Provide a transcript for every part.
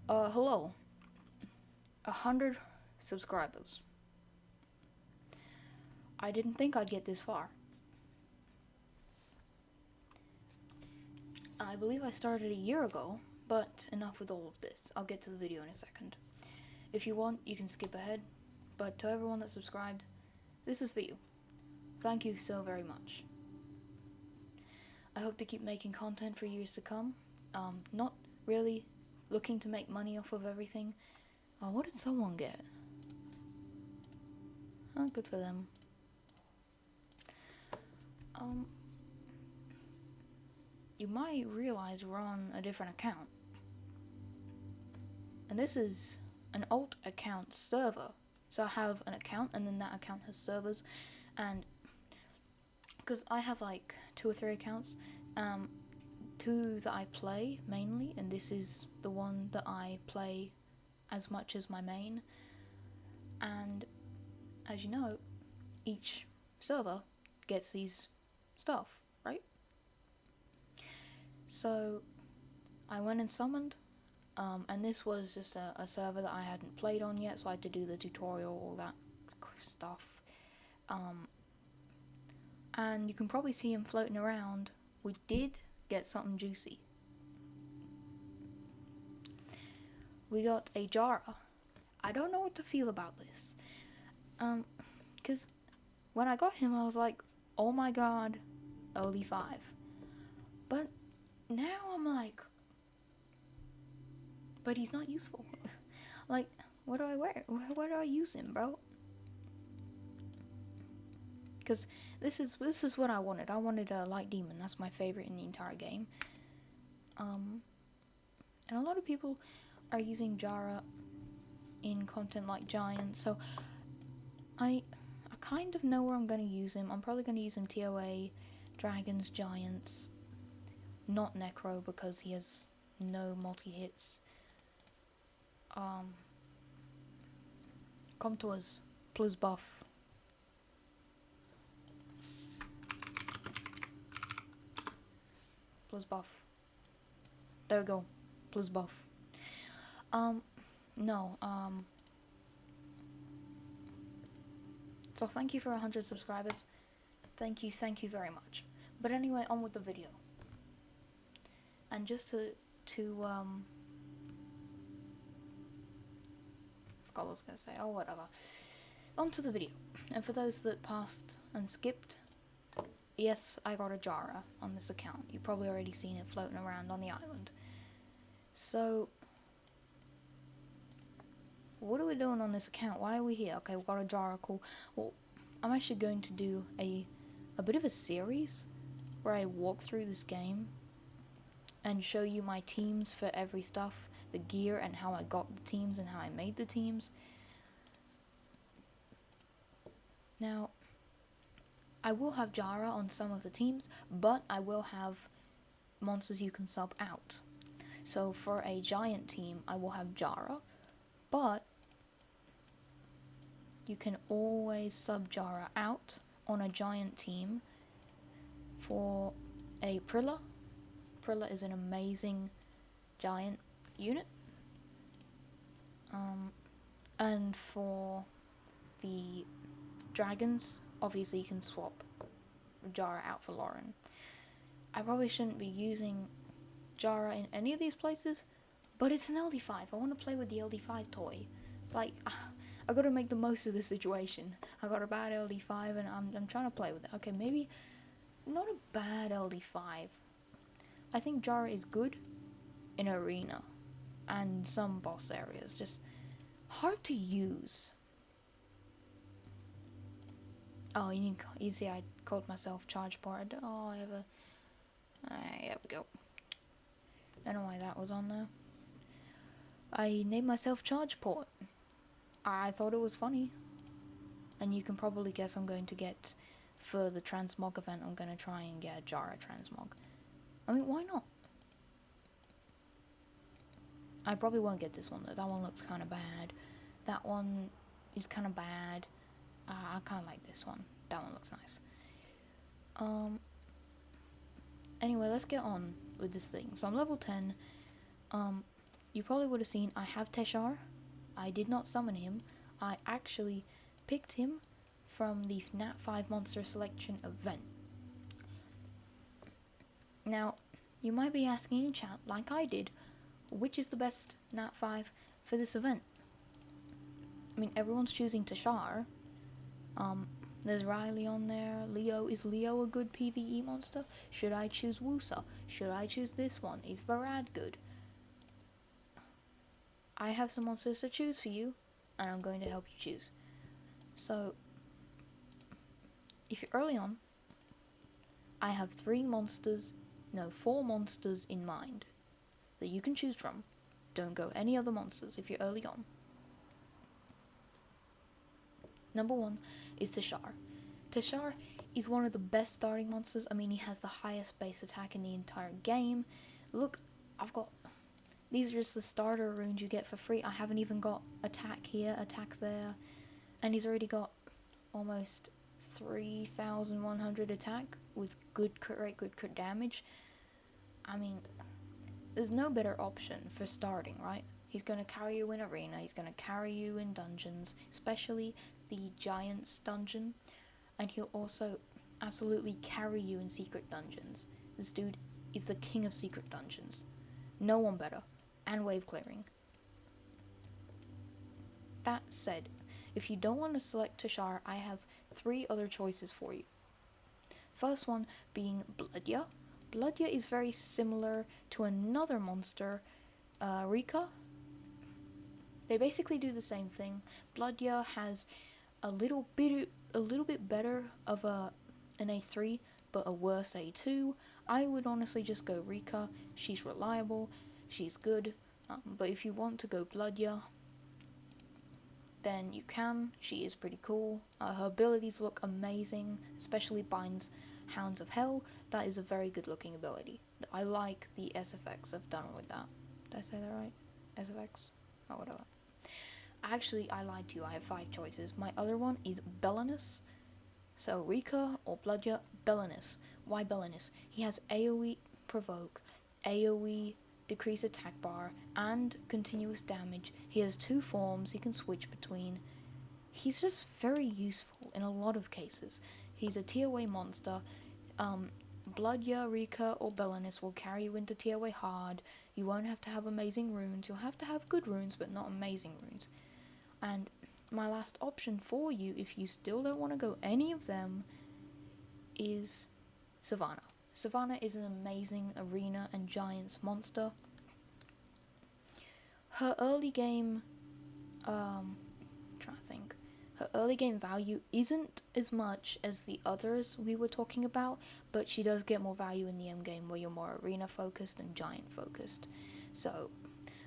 Hello. 100 subscribers. I didn't think I'd get this far. I believe I started a year ago, but enough with all of this. I'll get to the video in a second. If you want, you can skip ahead, but to everyone that subscribed, this is for you. Thank you so very much. I hope to keep making content for years to come. Not really looking to make money off of everything. What did someone get? Oh, good for them. You might realize we're on a different account. And this is an alt account server. So I have an account and then that account has servers, and because I have like 2 or 3 accounts, 2 that I play mainly, and this is the one that I play as much as my main. And as you know, each server gets these stuff, right? So I went and summoned, and this was just a server that I hadn't played on yet, so I had to do the tutorial, all that stuff. And you can probably see him floating around. We did get something juicy. We got a Jara. I don't know what to feel about this. Because when I got him, I was like, oh my god, only 5. But now I'm like, but he's not useful. Like, what do I wear? Where do I use him, bro? Because this is what I wanted. I wanted a light demon. That's my favorite in the entire game. And a lot of people are using Jara in content like Giant, so I kind of know where I'm going to use him. I'm probably going to use him TOA, Dragons, Giants, not Necro because he has no multi-hits. Come to us, plus buff. Plus buff. There we go. Plus buff. No, so thank you for 100 subscribers. Thank you very much. But anyway, on with the video. And just to forgot what I was gonna say. Oh, whatever. On to the video. And for those that passed and skipped, yes, I got a Jara on this account. You've probably already seen it floating around on the island. So, what are we doing on this account? Why are we here? Okay, we've got a Jara, cool. Well, I'm actually going to do a bit of a series where I walk through this game and show you my teams for every stuff, the gear, and how I got the teams and how I made the teams. Now, I will have Jara on some of the teams, but I will have monsters you can sub out. So for a giant team, I will have Jara, but you can always sub Jara out on a giant team for a Prilla. Prilla is an amazing giant unit. And for the dragons, obviously you can swap Jara out for Lauren. I probably shouldn't be using Jara in any of these places, but it's an LD5. I want to play with the LD5 toy. Like, I gotta make the most of this situation. I got a bad LD5 and I'm trying to play with it. Okay, maybe not a bad LD5. I think Jara is good in arena and some boss areas, just hard to use. Oh, you see I called myself charge port. Oh, I have a... there we go. Don't know why that was on there. I named myself charge port. I thought it was funny. And you can probably guess I'm going to get, for the transmog event, I'm going to try and get a Jara transmog. I mean, why not? I probably won't get this one though. That one looks kind of bad. That one is kind of bad. I kind of like this one. That one looks nice. Anyway, let's get on with this thing. So I'm level 10. you probably would have seen I have Teshar. I did not summon him. I actually picked him from the Nat 5 Monster Selection event. Now, you might be asking in chat, like I did, which is the best Nat 5 for this event? I mean, everyone's choosing Teshar. There's Riley on there. Leo. Is Leo a good PvE monster? Should I choose Wusa? Should I choose this one? Is Varad good? I have some monsters to choose for you, and I'm going to help you choose. So, if you're early on, I have 4 monsters in mind that you can choose from. Don't go any other monsters if you're early on. Number 1 is Teshar. Teshar is one of the best starting monsters. I mean, he has the highest base attack in the entire game. Look, these are just the starter runes you get for free. I haven't even got attack here, attack there. And he's already got almost 3,100 attack with good crit rate, good crit damage. I mean, there's no better option for starting, right? He's going to carry you in arena, he's going to carry you in dungeons, especially the Giants dungeon. And he'll also absolutely carry you in secret dungeons. This dude is the king of secret dungeons. No one better. And wave clearing. That said, if you don't want to select Teshar, I have 3 other choices for you. First one being Bloodya. Bloodya is very similar to another monster, Rika. They basically do the same thing. Bloodya has a little bit better of an A3, but a worse A2. I would honestly just go Rika. She's reliable, she's good, but if you want to go Bloodya, then you can. She is pretty cool. Her abilities look amazing, especially binds Hounds of Hell. That is a very good looking ability. I like the SFX I've done with that. Did I say that right? SFX? Oh, whatever. Actually, I lied to you. I have 5 choices. My other one is Belenus. So, Rika or Bloodya, Belenus. Why Belenus? He has AoE provoke, AoE decrease attack bar, and continuous damage. He has 2 forms he can switch between. He's just very useful in a lot of cases. He's a TOA monster. Bloodya, Rika, or Belenus will carry you into TOA hard. You won't have to have amazing runes. You'll have to have good runes, but not amazing runes. And my last option for you, if you still don't want to go any of them, is Savannah. Savannah is an amazing arena and giants monster. Her early game, I'm trying to think. Her early game value isn't as much as the others we were talking about, but she does get more value in the end game where you're more arena focused and giant focused. So,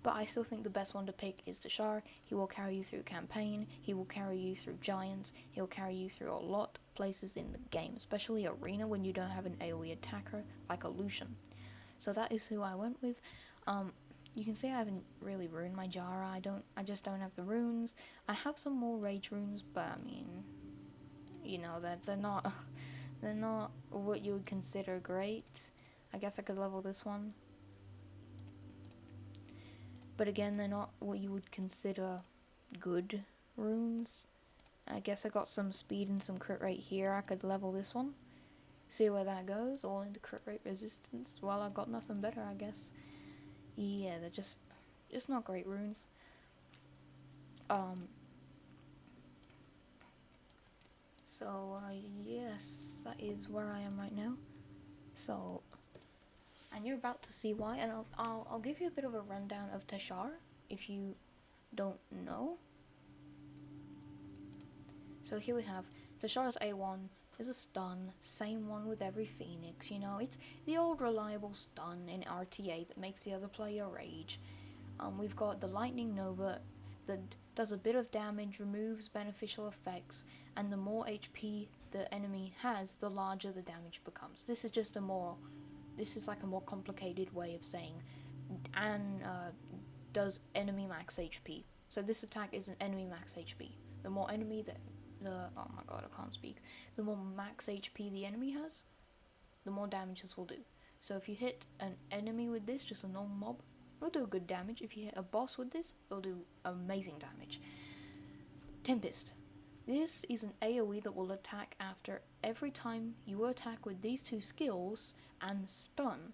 but I still think the best one to pick is Teshar. He will carry you through campaign, he will carry you through giants, he'll carry you through a lot of places in the game, especially arena when you don't have an AoE attacker like a Lucian. So that is who I went with. You can see I haven't really ruined my Jara. I just don't have the runes. I have some more rage runes, but I mean, you know, that they're not what you would consider great. I guess I could level this one. But again, they're not what you would consider good runes. I guess I got some speed and some crit rate here. I could level this one. See where that goes. All into crit rate resistance. Well, I've got nothing better, I guess. Yeah, they're just not great runes. So, yes, that is where I am right now. So, and you're about to see why, and I'll give you a bit of a rundown of Teshar, if you don't know. So here we have, Teshar's A1 is a stun, same one with every Phoenix, you know, it's the old reliable stun in RTA that makes the other player rage. We've got the Lightning Nova that does a bit of damage, removes beneficial effects, and the more HP the enemy has, the larger the damage becomes. This is like a more complicated way of saying, and does enemy max HP. So this attack is an enemy max HP. The more enemy oh my god, I can't speak. The more max HP the enemy has, the more damage this will do. So if you hit an enemy with this, just a normal mob, It'll do good damage. If you hit a boss with this, it'll do amazing damage. Tempest. This is an AoE that will attack after every time you attack with these two skills and stun.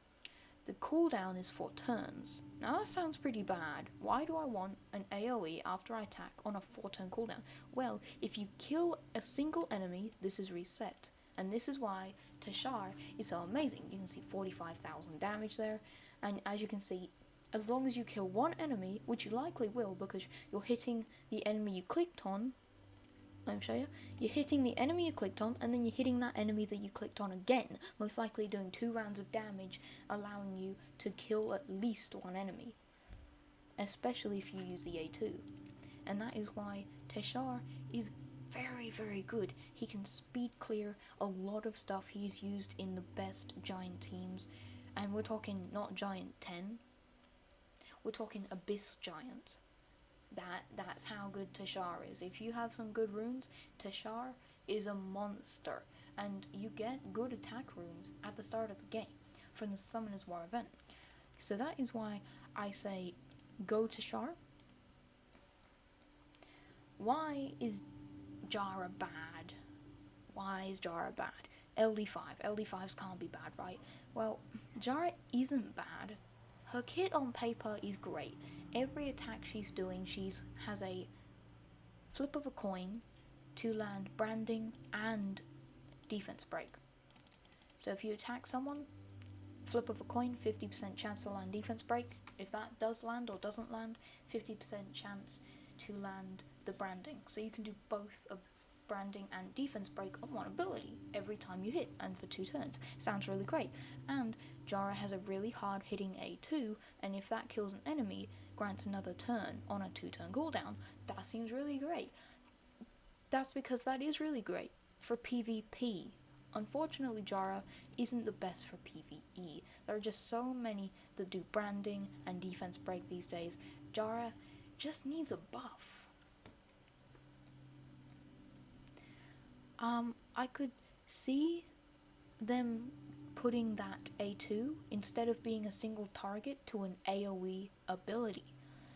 The cooldown is for turns. Now that sounds pretty bad. Why do I want an AoE after I attack on a 4-turn cooldown? Well, if you kill a single enemy, this is reset. And this is why Teshar is so amazing. You can see 45,000 damage there. And as you can see, as long as you kill one enemy, which you likely will because you're hitting the enemy you clicked on. Let me show you. You're hitting the enemy you clicked on, and then you're hitting that enemy that you clicked on again, most likely doing 2 rounds of damage, allowing you to kill at least one enemy, especially if you use the A2. And that is why Teshar is very, very good. He can speed clear a lot of stuff. He's used in the best giant teams, and we're talking not giant 10, we're talking abyss giant. That's how good Teshar is. If you have some good runes, Teshar is a monster, and you get good attack runes at the start of the game from the Summoners War event. So that is why I say go Teshar. Why is Jara bad? Why is Jara bad? LD5. LD5s can't be bad, right? Well, Jara isn't bad. Her kit on paper is great. Every attack she's doing, has a flip of a coin to land branding and defense break. So if you attack someone, flip of a coin, 50% chance to land defense break. If that does land or doesn't land, 50% chance to land the branding. So you can do both a branding and defense break on one ability every time you hit, and for 2 turns. Sounds really great. And Jara has a really hard hitting A2, and if that kills an enemy, grants another turn on a 2-turn cooldown. That seems really great. That's because that is really great for PvP. Unfortunately, Jara isn't the best for PvE. There are just so many that do branding and defense break these days. Jara just needs a buff. I could see them putting that A2 instead of being a single target to an AoE ability.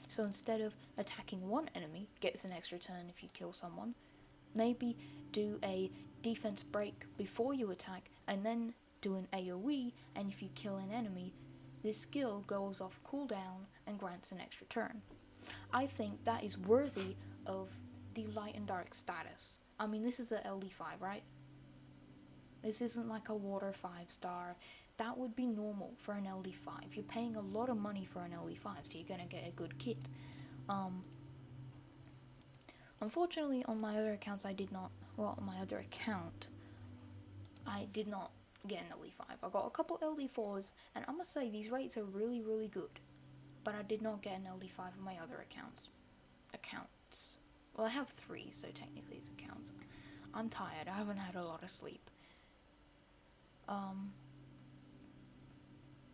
So instead of attacking one enemy, gets an extra turn if you kill someone, maybe do a defense break before you attack and then do an AoE, and if you kill an enemy, this skill goes off cooldown and grants an extra turn. I think that is worthy of the light and dark status. I mean, this is a LD5, right? This isn't like a water 5-star. That would be normal for an LD5. You're paying a lot of money for an LD5, so you're gonna get a good kit. Unfortunately, on my other accounts, I did not get an LD5. I got a couple LD4s, and I must say, these rates are really, really good. But I did not get an LD5 on my other accounts. Well, I have 3, so technically it's accounts. I'm tired. I haven't had a lot of sleep.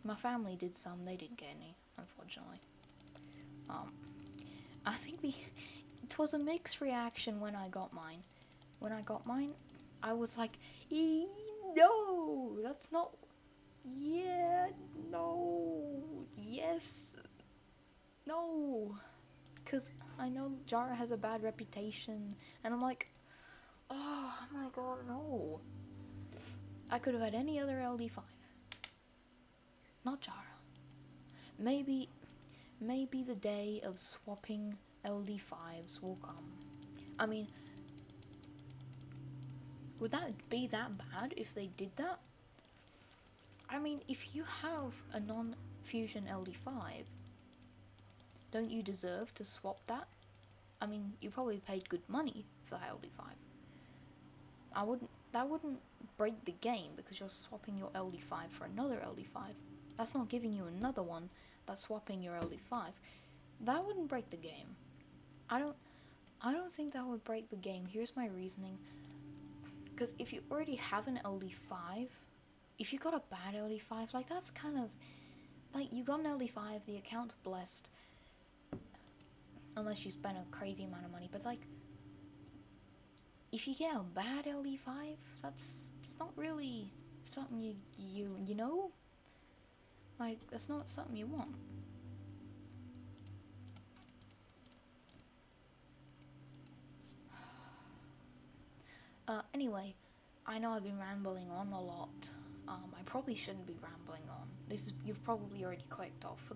My family did some. They didn't get any, unfortunately. I think it was a mixed reaction when I got mine. When I got mine, I was like, no, that's not. Yeah, no, yes, no. Because I know Jara has a bad reputation, and I'm like, oh my god, no. I could have had any other LD5. Not Jara. Maybe the day of swapping LD5s will come. I mean, would that be that bad if they did that? I mean, if you have a non-fusion LD5, don't you deserve to swap that? I mean, you probably paid good money for that LD5. That wouldn't break the game because you're swapping your LD5 for another LD5. That's not giving you another one, that's swapping your LD5. That wouldn't break the game. I don't think that would break the game. Here's my reasoning. Because if you already have an LD5, if you got a bad LD5, like that's kind of, like you got an LD5, the account's blessed, unless you spend a crazy amount of money, but like, if you get a bad LD5, it's not really something you know? Like, that's not something you want. Anyway, I know I've been rambling on a lot. I probably shouldn't be rambling on. You've probably already clicked off.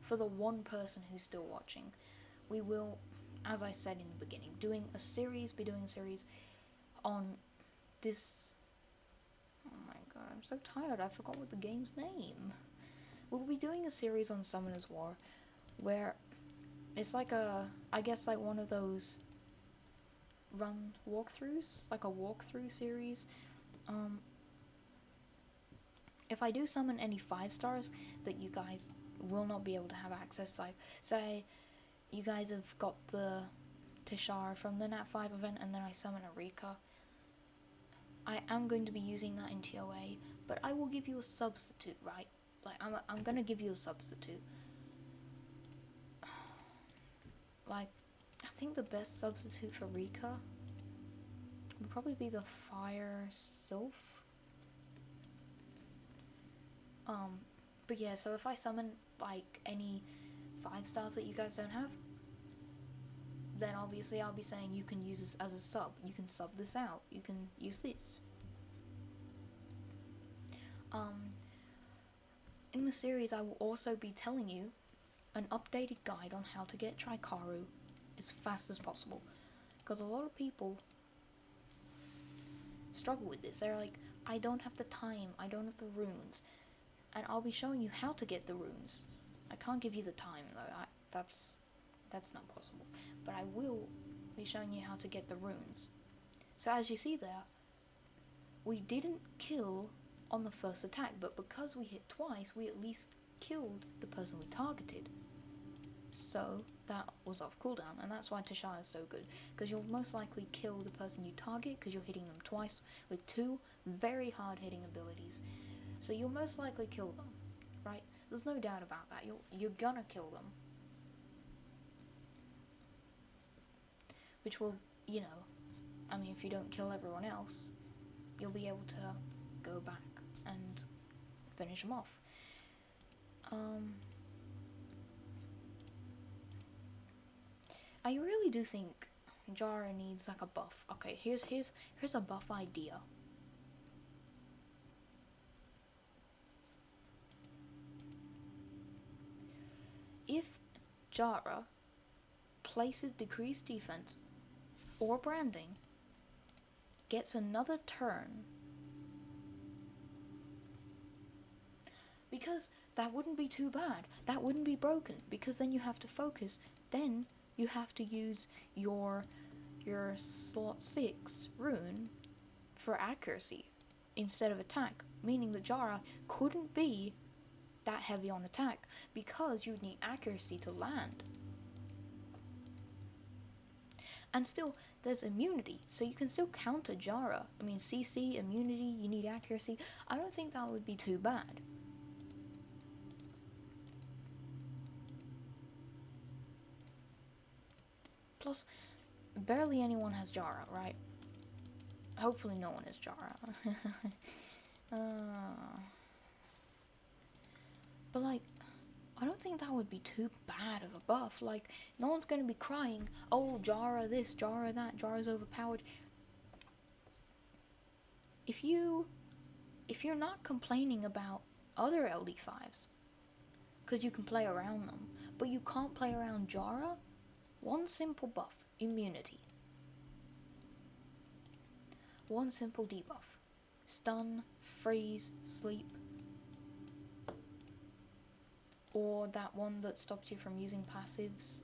For the one person who's still watching, we will, as I said in the beginning, be doing a series on this. Oh my god, I'm so tired. I forgot what the game's name. We'll be doing a series on Summoner's War, where it's like I guess like one of those run walkthroughs, like a walkthrough series. If I do summon any 5 stars that you guys will not be able to have access to, like, say you guys have got the Tishara from the Nat 5 event and then I summon a Rika, I am going to be using that in TOA, but I will give you a substitute, right? Like, I'm gonna give you a substitute. Like, I think the best substitute for Rika would probably be the Fire Sylph. But yeah, so if I summon, like, any 5 stars that you guys don't have, then obviously I'll be saying you can use this as a sub. You can sub this out. You can use this. In the series, I will also be telling you an updated guide on how to get Tricaru as fast as possible. Because a lot of people struggle with this. They're like, I don't have the time, I don't have the runes. And I'll be showing you how to get the runes. I can't give you the time though, that's not possible. But I will be showing you how to get the runes. So as you see there, we didn't kill on the first attack, but because we hit twice, we at least killed the person we targeted. So that was off cooldown, and that's why Tishara is so good, because you'll most likely kill the person you target because you're hitting them twice with 2 very hard hitting abilities. So you'll most likely kill them, right? There's no doubt about that. You're gonna kill them. Which will, you know, I mean, if you don't kill everyone else, you'll be able to go back and finish them off. I really do think Jara needs like a buff. Okay, here's a buff idea. If Jara places decreased defense or branding, gets another turn, because that wouldn't be too bad. That wouldn't be broken, because then you have to focus. Then you have to use your slot 6 rune for accuracy instead of attack, meaning that Jara couldn't be that heavy on attack because you would need accuracy to land. And still, there's immunity, so you can still counter Jara. I mean, CC, immunity, you need accuracy. I don't think that would be too bad. Plus, barely anyone has Jara, right? Hopefully no one has Jara. But like, I don't think that would be too bad of a buff. Like, no one's gonna be crying, oh, Jara this, Jara that, Jara's overpowered. If you're not complaining about other LD5s, because you can play around them, but you can't play around Jara, one simple buff, immunity. One simple debuff. Stun, freeze, sleep. Or that one that stopped you from using passives.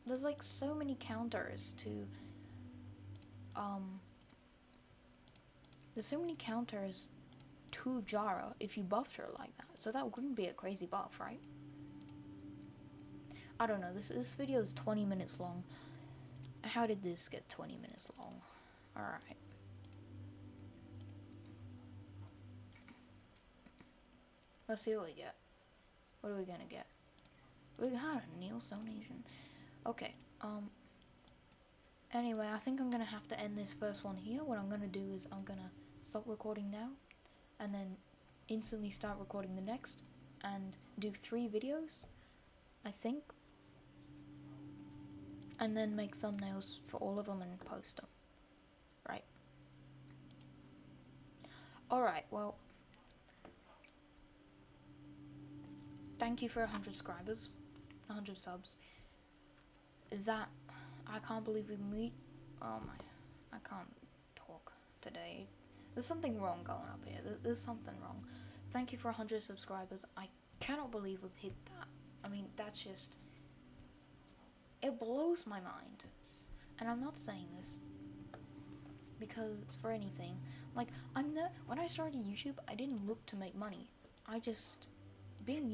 There's like so many counters to there's so many counters to Jara if you buffed her like that. So that wouldn't be a crazy buff, right? I don't know, this video is 20 minutes long. How did this get 20 minutes long? Alright. Let's see what we get. What are we gonna get? We got a Neilstone Asian. Okay, anyway, I think I'm gonna have to end this first one here. What I'm gonna do is I'm gonna stop recording now, and then instantly start recording the next, and do 3 videos, I think. and then make thumbnails for all of them and post them. Right? Alright, well, thank you for 100 subscribers, 100 subs. That, I can't believe we meet. Oh my, I can't talk today. There's something wrong going up here. There's something wrong. Thank you for 100 subscribers. I cannot believe we've hit that. I mean, that's just, it blows my mind. And I'm not saying this because for anything. Like, when I started YouTube, I didn't look to make money. I just, being a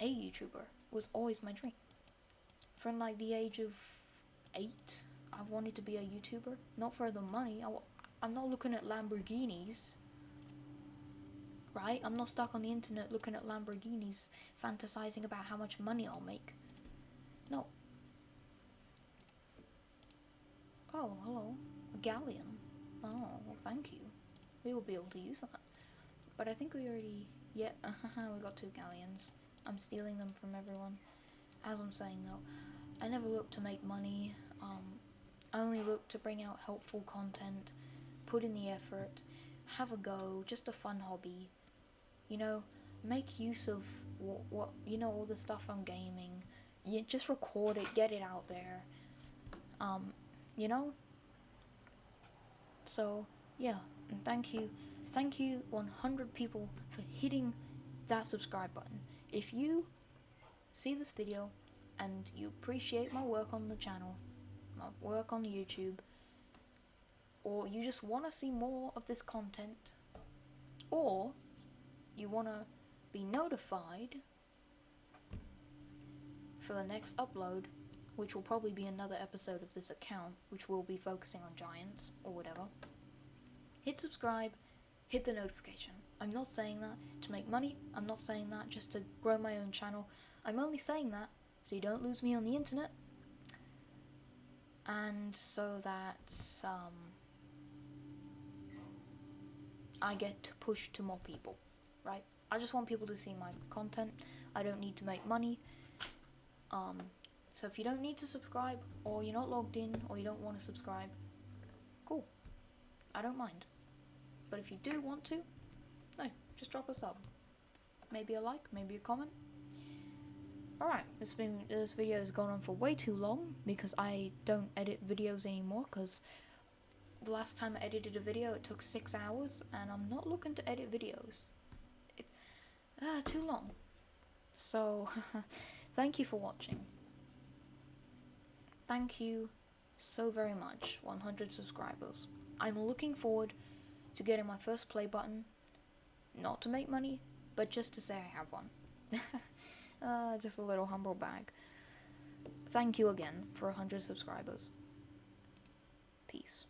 YouTuber was always my dream. From like the age of 8, I wanted to be a YouTuber. Not for the money. I'm not looking at Lamborghinis. Right? I'm not stuck on the internet looking at Lamborghinis, fantasizing about how much money I'll make. No. Oh, hello. A galleon. Oh, well, thank you. We will be able to use that. But I think we already... Yeah, we got 2 galleons. I'm stealing them from everyone. As I'm saying though, I never look to make money. I only look to bring out helpful content, put in the effort, have a go, just a fun hobby. You know, make use of what you know, all the stuff I'm gaming. You just record it, get it out there. You know? So, yeah, and thank you 100 people for hitting that subscribe button. If you see this video and you appreciate my work on the channel, my work on YouTube, or you just want to see more of this content, or you want to be notified for the next upload, which will probably be another episode of this account, which will be focusing on giants or whatever, hit subscribe, hit the notification. I'm not saying that to make money. I'm not saying that just to grow my own channel. I'm only saying that so you don't lose me on the internet, and so that I get to push to more people, right? I just want people to see my content. I don't need to make money. So if you don't need to subscribe, or you're not logged in, or you don't want to subscribe, cool. I don't mind. But if you do want to, no, just drop a sub. Maybe a like, maybe a comment. Alright, this video has gone on for way too long because I don't edit videos anymore, because the last time I edited a video it took 6 hours, and I'm not looking to edit videos. Too long. So, thank you for watching. Thank you so very much, 100 subscribers. I'm looking forward to getting my first play button, not to make money, but just to say I have one. Just a little humble bag. Thank you again for 100 subscribers. Peace.